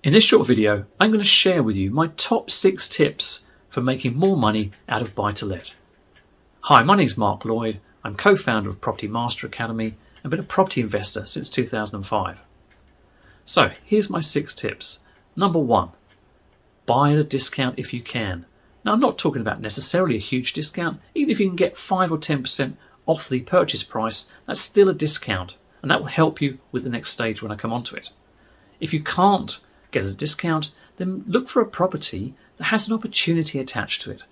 In this short video, I'm going to share with you my top 6 tips for making more money out of buy-to-let. Hi, my name is Mark Lloyd. I'm co-founder of Property Master Academy and been a property investor since 2005. So here's my 6 tips. Number 1, buy at a discount if you can. Now I'm not talking about necessarily a huge discount. Even if you can get 5 or 10% off the purchase price, that's still a discount, and that will help you with the next stage when I come onto it. If you can't get a discount, then look for a property that has an opportunity attached to it.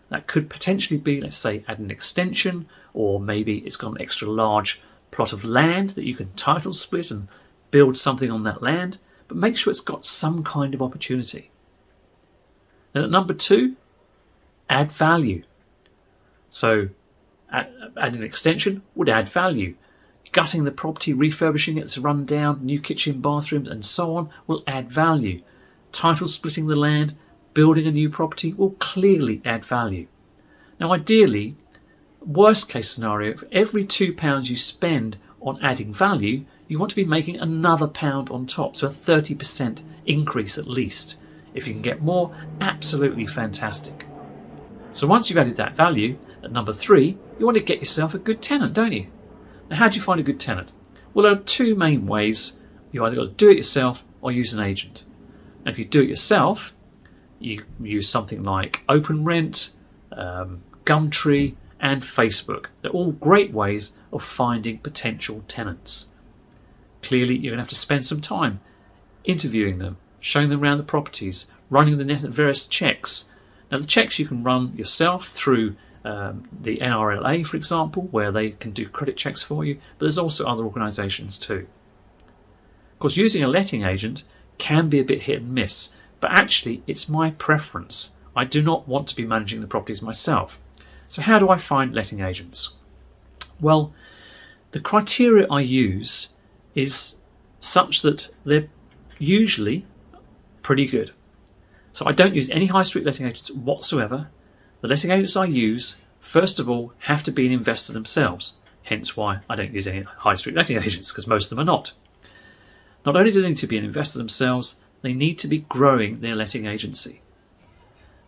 That could potentially be, let's say, add an extension, or maybe it's got an extra large plot of land that you can title split and build something on that land, but make sure it's got some kind of opportunity. Then at number 2, add value. So add an extension would add value. Gutting the property, refurbishing it to run down, new kitchen, bathrooms and so on will add value. Title splitting the land, building a new property will clearly add value. Now ideally, worst case scenario, for every £2 you spend on adding value, you want to be making another £1 on top, so a 30% increase at least. If you can get more, absolutely fantastic. So once you've added that value, at number 3, you want to get yourself a good tenant, don't you? Now, how do you find a good tenant? Well, there are 2 main ways. You either got to do it yourself or use an agent. Now, if you do it yourself, you use something like OpenRent, Gumtree and Facebook. They're all great ways of finding potential tenants. Clearly, you're going to have to spend some time interviewing them, showing them around the properties, running the various checks. Now, the checks you can run yourself through the NRLA, for example, where they can do credit checks for you, but there's also other organisations too. Of course, using a letting agent can be a bit hit and miss, but actually it's my preference. I do not want to be managing the properties myself. So how do I find letting agents? Well, the criteria I use is such that they're usually pretty good. So I don't use any high street letting agents whatsoever. The letting agents I use, first of all, have to be an investor themselves, hence why I don't use any high street letting agents, because most of them are not. Not only do they need to be an investor themselves, they need to be growing their letting agency.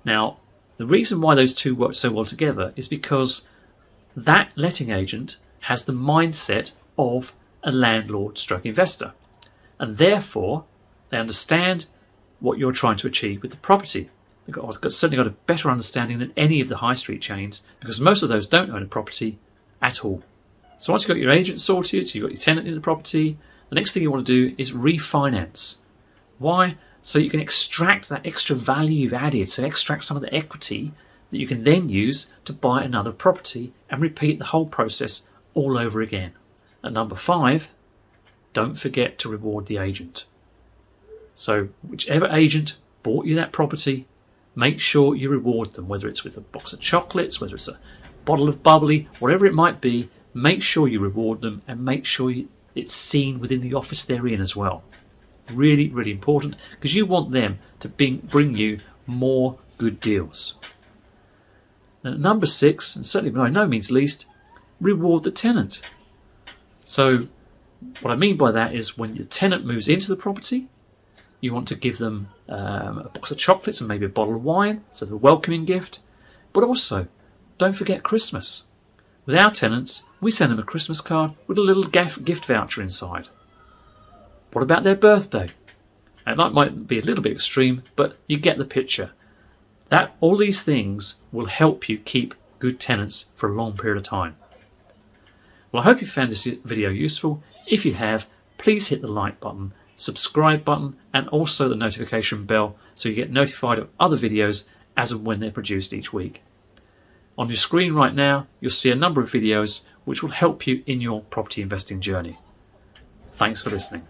Now, the reason why those two work so well together is because that letting agent has the mindset of a landlord stroke investor, and therefore they understand what you're trying to achieve with the property. They've certainly got a better understanding than any of the high street chains, because most of those don't own a property at all. So once you've got your agent sorted, you've got your tenant in the property, the next thing you want to do is refinance. Why? So you can extract that extra value you've added, so extract some of the equity that you can then use to buy another property and repeat the whole process all over again. At number 5, don't forget to reward the agent. So whichever agent bought you that property, make sure you reward them, whether it's with a box of chocolates, whether it's a bottle of bubbly, whatever it might be, make sure you reward them and make sure it's seen within the office they're in as well. Really, really important, because you want them to bring you more good deals. And at number 6, and certainly by no means least, reward the tenant. So what I mean by that is when your tenant moves into the property, you want to give them a box of chocolates and maybe a bottle of wine, so a welcoming gift. But also, don't forget Christmas. With our tenants, we send them a Christmas card with a little gift voucher inside. What about their birthday? And that might be a little bit extreme, but you get the picture. All these things will help you keep good tenants for a long period of time. Well, I hope you found this video useful. If you have, please hit the like button, subscribe button and also the notification bell so you get notified of other videos as and when they're produced each week. On your screen right now you'll see a number of videos which will help you in your property investing journey. Thanks for listening.